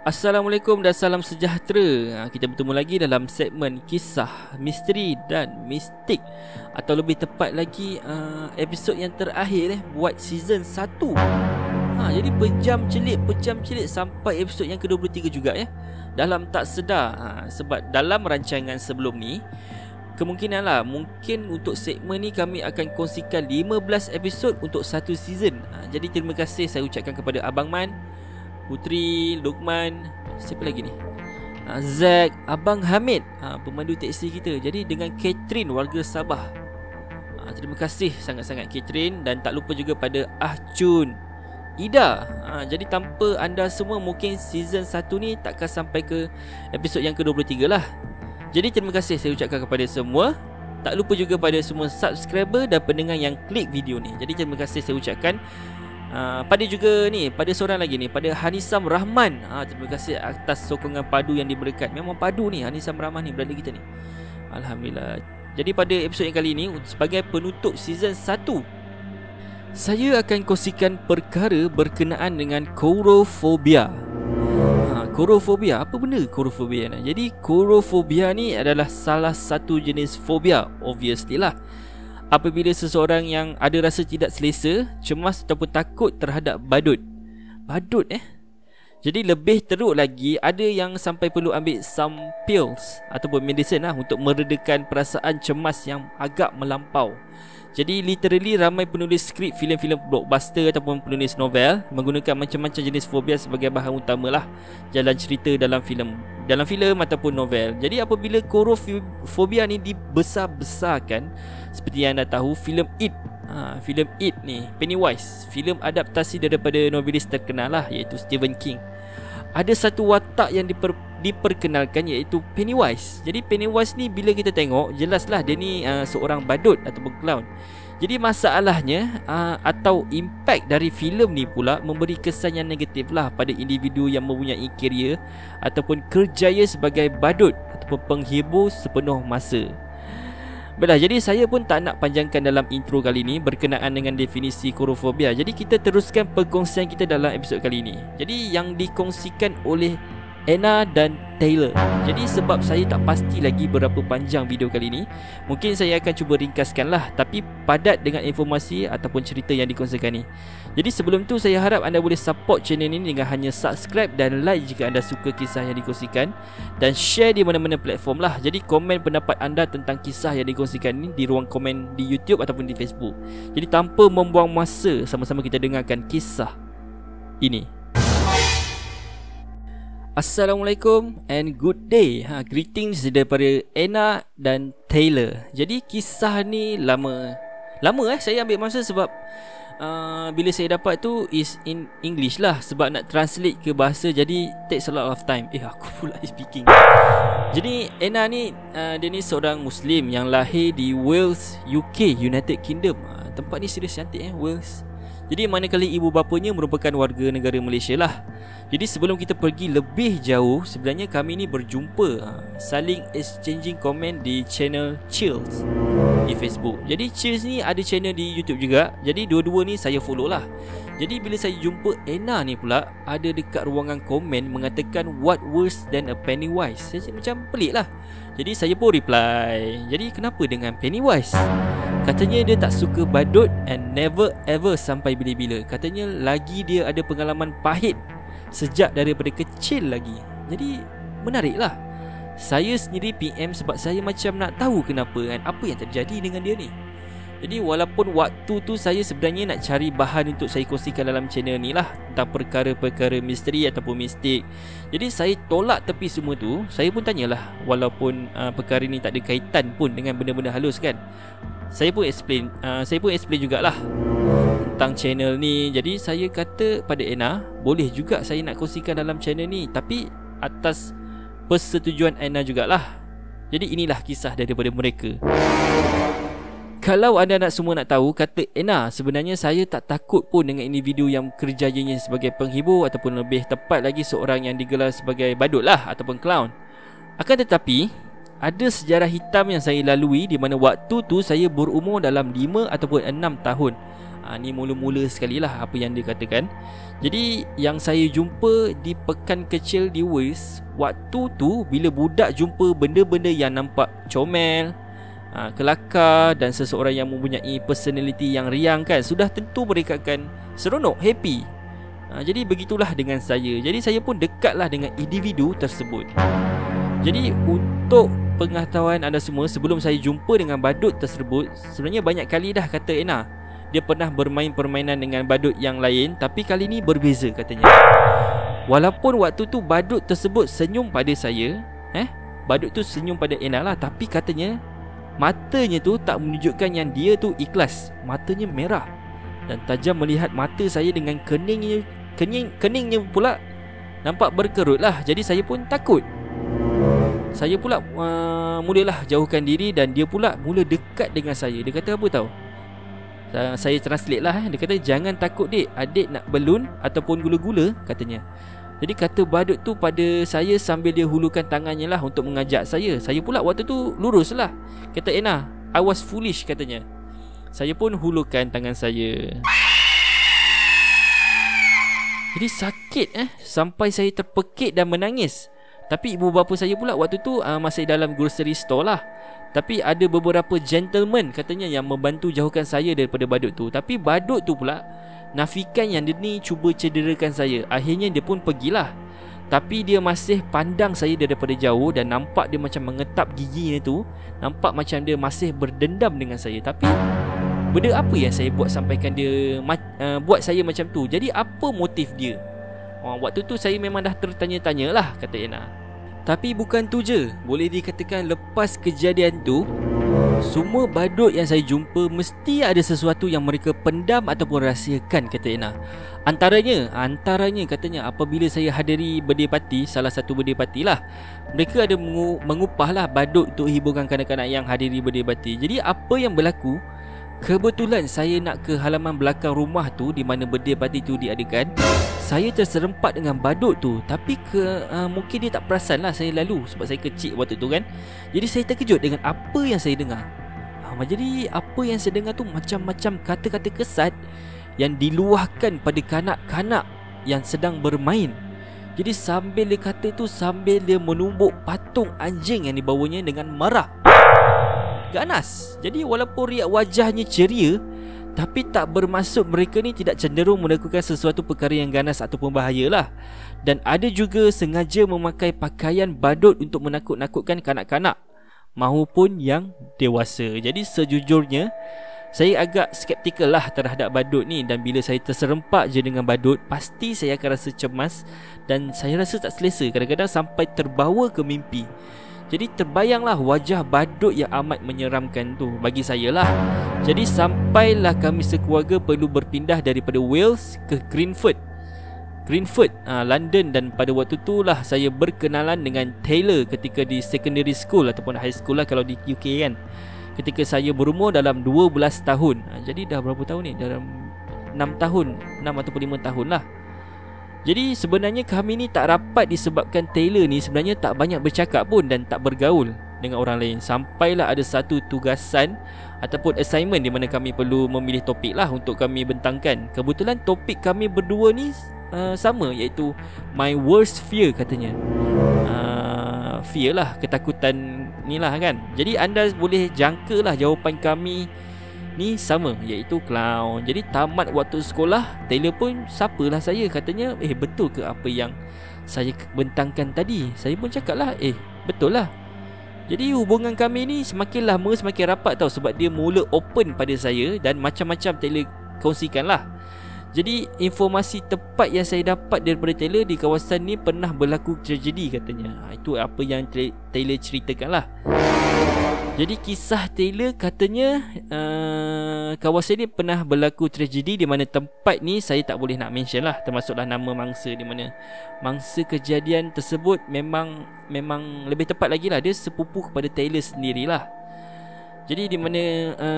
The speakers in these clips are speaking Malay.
Assalamualaikum dan salam sejahtera. Kita bertemu lagi dalam segmen kisah misteri dan mistik, atau lebih tepat lagi episod yang terakhir buat season 1. Jadi pejam celik sampai episod yang ke-23 juga dalam tak sedar. Sebab dalam rancangan sebelum ni mungkin untuk segmen ni kami akan kongsikan 15 episod untuk satu season. Jadi terima kasih saya ucapkan kepada Abang Man, Putri, Luqman, siapa lagi ni? Zack, Abang Hamid, pemandu teksi kita. Jadi dengan Catherine, warga Sabah. Terima kasih sangat-sangat Catherine. Dan tak lupa juga pada Ah Chun, Ida. Jadi tanpa anda semua mungkin season 1 ni takkan sampai ke episod yang ke-23 lah. Jadi terima kasih saya ucapkan kepada semua. Tak lupa juga pada semua subscriber dan pendengar yang klik video ni. Jadi terima kasih saya ucapkan. Pada seorang lagi ni, pada Hanisam Rahman. Terima kasih atas sokongan padu yang diberikan. Memang padu ni Hanisam Rahman ni, brother kita ni. Alhamdulillah. Jadi pada episod yang kali ni, sebagai penutup season 1, saya akan kongsikan perkara berkenaan dengan coulrophobia. Coulrophobia, apa benda coulrophobia ni? Jadi coulrophobia ni adalah salah satu jenis fobia, obviously lah. Apabila seseorang yang ada rasa tidak selesa, cemas ataupun takut terhadap badut. Badut Jadi lebih teruk lagi, ada yang sampai perlu ambil some pills ataupun medicine untuk meredakan perasaan cemas yang agak melampau. Jadi literally ramai penulis skrip filem-filem blockbuster ataupun penulis novel menggunakan macam-macam jenis fobia sebagai bahan utamalah jalan cerita dalam filem ataupun novel. Jadi apabila coulrophobia ni dibesar-besarkan, seperti yang anda tahu filem It, filem It ni Pennywise, filem adaptasi daripada novelis terkenal lah, iaitu Stephen King. Ada satu watak yang diperkenalkan, iaitu Pennywise. Jadi Pennywise ni bila kita tengok, jelaslah dia ni seorang badut ataupun clown. Jadi masalahnya atau impact dari filem ni pula memberi kesan yang negatif lah pada individu yang mempunyai kerjaya ataupun kerjaya sebagai badut ataupun penghibur sepenuh masa. Baiklah, jadi saya pun tak nak panjangkan dalam intro kali ni berkenaan dengan definisi coulrophobia. Jadi kita teruskan perkongsian kita dalam episod kali ni. Jadi yang dikongsikan oleh Anna dan Taylor. Jadi sebab saya tak pasti lagi berapa panjang video kali ni, mungkin saya akan cuba ringkaskan lah, tapi padat dengan informasi ataupun cerita yang dikongsikan ni. Jadi sebelum tu saya harap anda boleh support channel ni dengan hanya subscribe dan like jika anda suka kisah yang dikongsikan, dan share di mana-mana platform lah. Jadi komen pendapat anda tentang kisah yang dikongsikan ni di ruang komen di YouTube ataupun di Facebook. Jadi tanpa membuang masa, sama-sama kita dengarkan kisah ini. Assalamualaikum and good day. Greetings daripada Anna dan Taylor. Jadi kisah ni lama saya ambil masa sebab bila saya dapat tu is in English lah, sebab nak translate ke bahasa, jadi takes a lot of time. Aku pula speaking. Jadi Anna ni dia ni seorang Muslim yang lahir di Wales, UK, United Kingdom. Tempat ni serius cantik Wales. Jadi manakala ibu bapanya merupakan warga negara Malaysia lah. Jadi sebelum kita pergi lebih jauh, sebenarnya kami ni berjumpa, saling exchanging komen di channel Chills di Facebook. Jadi Chills ni ada channel di YouTube juga. Jadi dua-dua ni saya follow lah. Jadi bila saya jumpa Anna ni pula ada dekat ruangan komen mengatakan what worse than a Pennywise. Saya macam pelik lah. Jadi saya pun reply, jadi kenapa dengan Pennywise? Katanya dia tak suka badut and never ever sampai bila-bila. Katanya lagi dia ada pengalaman pahit sejak daripada kecil lagi. Jadi menarik lah. Saya sendiri PM sebab saya macam nak tahu kenapa apa yang terjadi dengan dia ni. Jadi walaupun waktu tu saya sebenarnya nak cari bahan untuk saya kongsikan dalam channel ni lah, tentang perkara-perkara misteri ataupun mistik. Jadi saya tolak tepi semua tu. Saya pun tanyalah, walaupun perkara ni tak ada kaitan pun dengan benda-benda halus kan. Saya pun explain jugalah tentang channel ni. Jadi saya kata pada Anna, boleh juga saya nak kongsikan dalam channel ni, tapi atas persetujuan Anna jugalah. Jadi inilah kisah daripada mereka. Kalau anda semua nak tahu, kata Anna, sebenarnya saya tak takut pun dengan individu yang kerjanya sebagai penghibur, ataupun lebih tepat lagi seorang yang digelar sebagai badut lah ataupun clown. Akan tetapi ada sejarah hitam yang saya lalui di mana waktu tu saya berumur dalam 5 ataupun 6 tahun. Ni mula-mula sekali lah apa yang dia katakan. Jadi yang saya jumpa di pekan kecil di Wales, waktu tu bila budak jumpa benda-benda yang nampak comel, kelakar dan seseorang yang mempunyai personality yang riang kan, sudah tentu mereka akan seronok, happy. Jadi begitulah dengan saya. Jadi saya pun dekatlah dengan individu tersebut. Jadi untuk pengetahuan anda semua, sebelum saya jumpa dengan badut tersebut, sebenarnya banyak kali dah kata Ena dia pernah bermain permainan dengan badut yang lain, tapi kali ni berbeza katanya. Walaupun waktu tu badut tersebut senyum pada saya, badut tu senyum pada Ena lah, tapi katanya matanya tu tak menunjukkan yang dia tu ikhlas. Matanya merah dan tajam melihat mata saya dengan keningnya pula nampak berkerut lah. Jadi saya pun takut. Saya pula mulalah jauhkan diri dan dia pula mula dekat dengan saya. Dia kata apa tahu? Saya translate lah. Dia kata, jangan takut dek, adik nak belun ataupun gula-gula katanya. Jadi kata badut tu pada saya sambil dia hulurkan tangannya lah untuk mengajak saya. Saya pula waktu tu lurus lah. Kata Ena, I was foolish katanya. Saya pun hulurkan tangan saya. Jadi sakit sampai saya terpekik dan menangis. Tapi ibu bapa saya pula waktu tu masih dalam grocery store lah. Tapi ada beberapa gentleman katanya yang membantu jauhkan saya daripada badut tu. Tapi badut tu pula nafikan yang dia ni cuba cederakan saya. Akhirnya dia pun pergilah. Tapi dia masih pandang saya daripada jauh dan nampak dia macam mengetap giginya tu. Nampak macam dia masih berdendam dengan saya. Tapi benda apa yang saya buat sampaikan dia buat saya macam tu? Jadi apa motif dia? Waktu tu saya memang dah tertanya-tanya lah, kata Ena. Tapi bukan tu je. Boleh dikatakan lepas kejadian tu, semua badut yang saya jumpa mesti ada sesuatu yang mereka pendam ataupun rahsiakan, kata Ena. Antaranya katanya apabila saya hadiri birthday party, salah satu birthday party lah, mereka ada mengupah lah badut untuk hiburkan kanak-kanak yang hadiri birthday party. Jadi apa yang berlaku, kebetulan saya nak ke halaman belakang rumah tu di mana birthday party tu diadakan. Saya terserempak dengan badut tu. Tapi mungkin dia tak perasan lah saya lalu, sebab saya kecil waktu tu kan. Jadi saya terkejut dengan apa yang saya dengar. Jadi apa yang saya dengar tu macam-macam kata-kata kesat yang diluahkan pada kanak-kanak yang sedang bermain. Jadi sambil dia kata tu, sambil dia menumbuk patung anjing yang dibawanya dengan marah, ganas. Jadi walaupun riak wajahnya ceria, tapi tak bermaksud mereka ni tidak cenderung melakukan sesuatu perkara yang ganas ataupun bahayalah. Dan ada juga sengaja memakai pakaian badut untuk menakut-nakutkan kanak-kanak maupun yang dewasa. Jadi sejujurnya saya agak skeptikal lah terhadap badut ni. Dan bila saya terserempak je dengan badut, pasti saya akan rasa cemas dan saya rasa tak selesa. Kadang-kadang sampai terbawa ke mimpi. Jadi terbayanglah wajah badut yang amat menyeramkan tu bagi saya lah. Jadi sampailah kami sekeluarga perlu berpindah daripada Wales ke Greenford, London. Dan pada waktu tu lah saya berkenalan dengan Taylor ketika di secondary school ataupun high school lah kalau di UK kan. Ketika saya berumur dalam 12 tahun. Jadi dah berapa tahun ni? Dalam 6 tahun, 6 ataupun 5 tahun lah. Jadi sebenarnya kami ni tak rapat disebabkan Taylor ni sebenarnya tak banyak bercakap pun dan tak bergaul dengan orang lain. Sampailah ada satu tugasan ataupun assignment di mana kami perlu memilih topik lah untuk kami bentangkan. Kebetulan topik kami berdua ni sama, iaitu my worst fear katanya. Fear lah, ketakutan ni lah kan. Jadi anda boleh jangka lah jawapan kami ni sama, iaitu clown. Jadi tamat waktu sekolah, Taylor pun sapalah saya, katanya betul ke apa yang saya bentangkan tadi? Saya pun cakap lah betul lah. Jadi hubungan kami ni semakin lama semakin rapat tau, sebab dia mula open pada saya dan macam-macam Taylor kongsikan lah. Jadi informasi tepat yang saya dapat daripada Taylor, di kawasan ni pernah berlaku tragedi katanya. Itu apa yang Taylor ceritakan lah. Jadi kisah Taylor katanya kawasan ni pernah berlaku tragedi di mana tempat ni saya tak boleh nak mention lah, termasuklah nama mangsa, di mana mangsa kejadian tersebut memang lebih tepat lagi lah, dia sepupu kepada Taylor sendirilah. Jadi di mana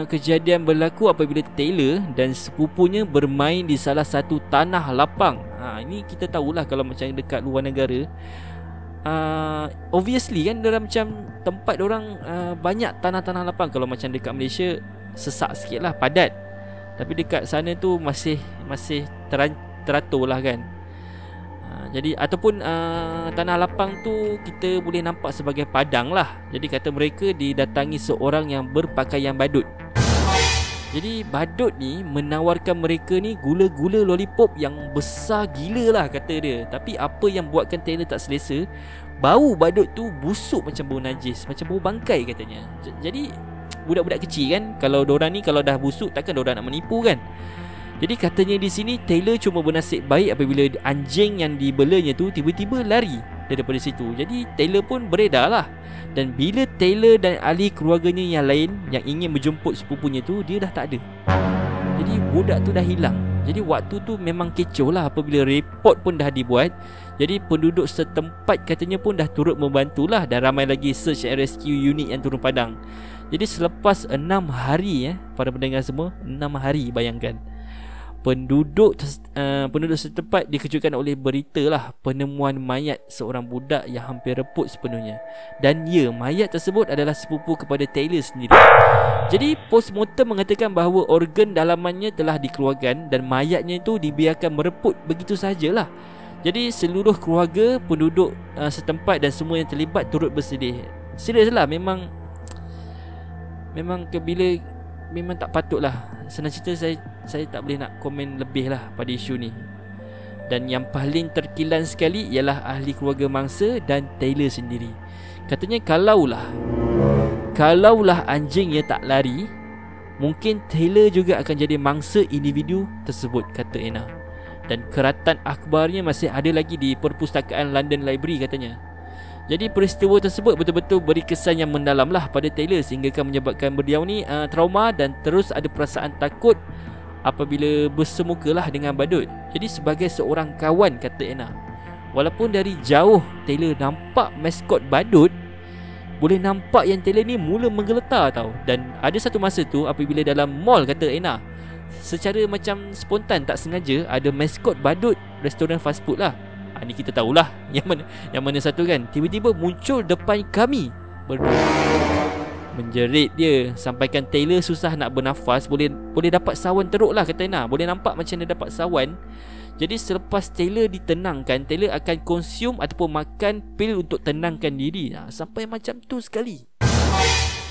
kejadian berlaku apabila Taylor dan sepupunya bermain di salah satu tanah lapang. Ini kita tahulah kalau macam dekat luar negara, obviously kan dalam macam tempat orang banyak tanah-tanah lapang. Kalau macam dekat Malaysia sesak sikit lah, padat. Tapi dekat sana tu masih teratur lah kan. Jadi ataupun tanah lapang tu kita boleh nampak sebagai padang lah. Jadi kata mereka didatangi seorang yang berpakaian badut. Jadi badut ni menawarkan mereka ni gula-gula lollipop yang besar gila lah kata dia. Tapi apa yang buatkan Taylor tak selesa, bau badut tu busuk macam bau najis, macam bau bangkai katanya. Jadi budak-budak kecil kan, kalau dorang ni kalau dah busuk takkan dorang nak menipu kan. Jadi katanya di sini Taylor cuma bernasib baik apabila anjing yang dibelanya tu tiba-tiba lari daripada situ. Jadi Taylor pun beredar lah. Dan bila Taylor dan ahli keluarganya yang lain yang ingin menjemput sepupunya tu, dia dah tak ada. Jadi budak tu dah hilang. Jadi waktu tu memang kecoh lah apabila report pun dah dibuat. Jadi penduduk setempat katanya pun dah turut membantulah. Dan ramai lagi search and rescue unit yang turun padang. Jadi selepas 6 hari para pendengar semua, 6 hari bayangkan, Penduduk setempat dikejutkan oleh berita lah penemuan mayat seorang budak yang hampir reput sepenuhnya. Dan ya, mayat tersebut adalah sepupu kepada Taylor sendiri. Jadi postmortem mengatakan bahawa organ dalamannya telah dikeluarkan dan mayatnya itu dibiarkan mereput begitu sajalah. Jadi seluruh keluarga, penduduk setempat dan semua yang terlibat turut bersedih. Serius lah, memang memang tak patut lah. Senang cerita saya tak boleh nak komen lebih lah pada isu ni. Dan yang paling terkilan sekali ialah ahli keluarga mangsa dan Taylor sendiri. Katanya kalaulah anjingnya tak lari, mungkin Taylor juga akan jadi mangsa individu tersebut, kata Anna. Dan keratan akhbarnya masih ada lagi di perpustakaan London Library katanya. Jadi peristiwa tersebut betul-betul beri kesan yang mendalam lah pada Taylor sehingga kan menyebabkan beliau ni trauma dan terus ada perasaan takut apabila bersemukalah dengan badut. Jadi sebagai seorang kawan, kata Anna, walaupun dari jauh Taylor nampak maskot badut, boleh nampak yang Taylor ni mula menggeletar tau. Dan ada satu masa tu apabila dalam mall, kata Anna, secara macam spontan tak sengaja ada maskot badut restoran fast food lah. Ni kita tahulah yang mana satu kan, tiba-tiba muncul depan kami berdua. Menjerit dia, sampaikan Taylor susah nak bernafas. Boleh dapat sawan teruk lah, kata Anna. Boleh nampak macam dia dapat sawan. Jadi selepas Taylor ditenangkan, Taylor akan consume ataupun makan pil untuk tenangkan diri. Sampai macam tu sekali.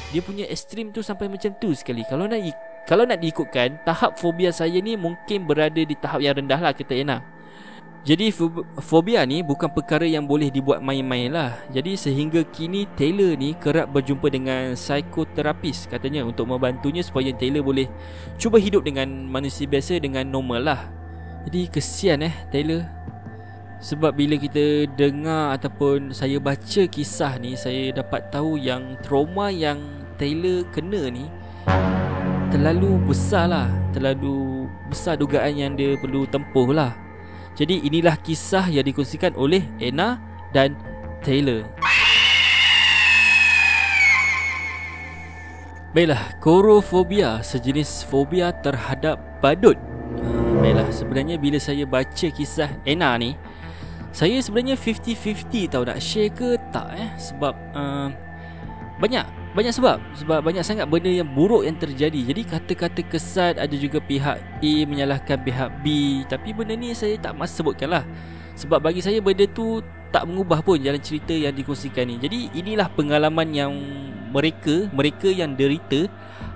Dia punya ekstrim tu sampai macam tu sekali. Kalau nak diikutkan, tahap fobia saya ni mungkin berada di tahap yang rendah lah, kata Anna. Jadi fobia ni bukan perkara yang boleh dibuat main-main lah. Jadi sehingga kini Taylor ni kerap berjumpa dengan psikoterapis katanya untuk membantunya supaya Taylor boleh cuba hidup dengan manusia biasa dengan normal lah. Jadi kesian Taylor. Sebab bila kita dengar ataupun saya baca kisah ni, saya dapat tahu yang trauma yang Taylor kena ni terlalu besar lah. Terlalu besar dugaan yang dia perlu tempuh lah. Jadi inilah kisah yang dikongsikan oleh Anna dan Taylor. Baiklah, coulrophobia, sejenis fobia terhadap badut. Baiklah, sebenarnya bila saya baca kisah Anna ni, saya sebenarnya 50-50 tahu nak share ke tak sebab banyak sebab banyak sangat benda yang buruk yang terjadi. Jadi kata-kata kesat, ada juga pihak A menyalahkan pihak B. Tapi benda ni saya tak mahu sebutkan lah, sebab bagi saya benda tu tak mengubah pun jalan cerita yang dikongsikan ni. Jadi inilah pengalaman yang mereka yang derita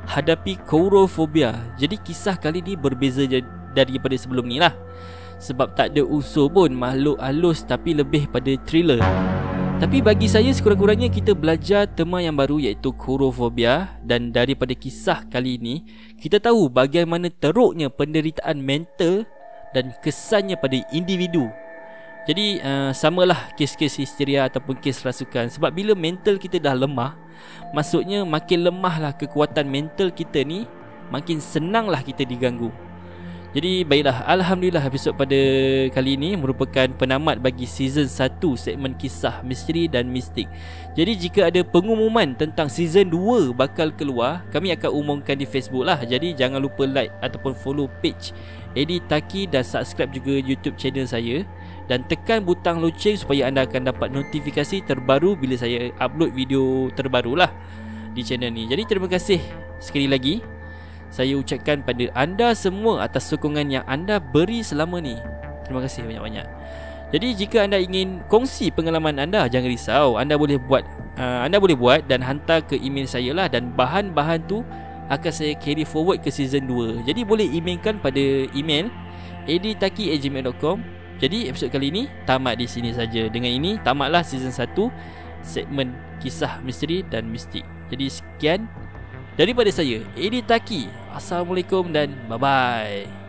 hadapi coulrophobia. Jadi kisah kali ni berbeza daripada sebelum ni lah, sebab tak ada unsur pun makhluk halus, tapi lebih pada thriller. Tapi bagi saya sekurang-kurangnya kita belajar tema yang baru iaitu coulrophobia. Dan daripada kisah kali ini kita tahu bagaimana teruknya penderitaan mental dan kesannya pada individu. Jadi samalah kes-kes histeria ataupun kes rasukan. Sebab bila mental kita dah lemah, maksudnya makin lemahlah kekuatan mental kita ni, makin senanglah kita diganggu. Jadi baiklah, alhamdulillah episod pada kali ini merupakan penamat bagi season 1 segmen kisah misteri dan mistik. Jadi jika ada pengumuman tentang season 2 bakal keluar, kami akan umumkan di Facebook lah. Jadi jangan lupa like ataupun follow page Eddie Taki dan subscribe juga YouTube channel saya. Dan tekan butang loceng supaya anda akan dapat notifikasi terbaru bila saya upload video terbaru lah di channel ni. Jadi terima kasih sekali lagi. saya ucapkan pada anda semua atas sokongan yang anda beri selama ni. Terima kasih banyak-banyak. Jadi jika anda ingin kongsi pengalaman anda, jangan risau, anda boleh buat dan hantar ke email saya lah, dan bahan-bahan tu akan saya carry forward ke season 2. Jadi boleh emailkan pada email editaki@gmail.com. Jadi episod kali ini tamat di sini saja. Dengan ini tamatlah season 1 segmen kisah misteri dan mistik. Jadi sekian daripada saya, Edi Taki. Assalamualaikum dan bye-bye.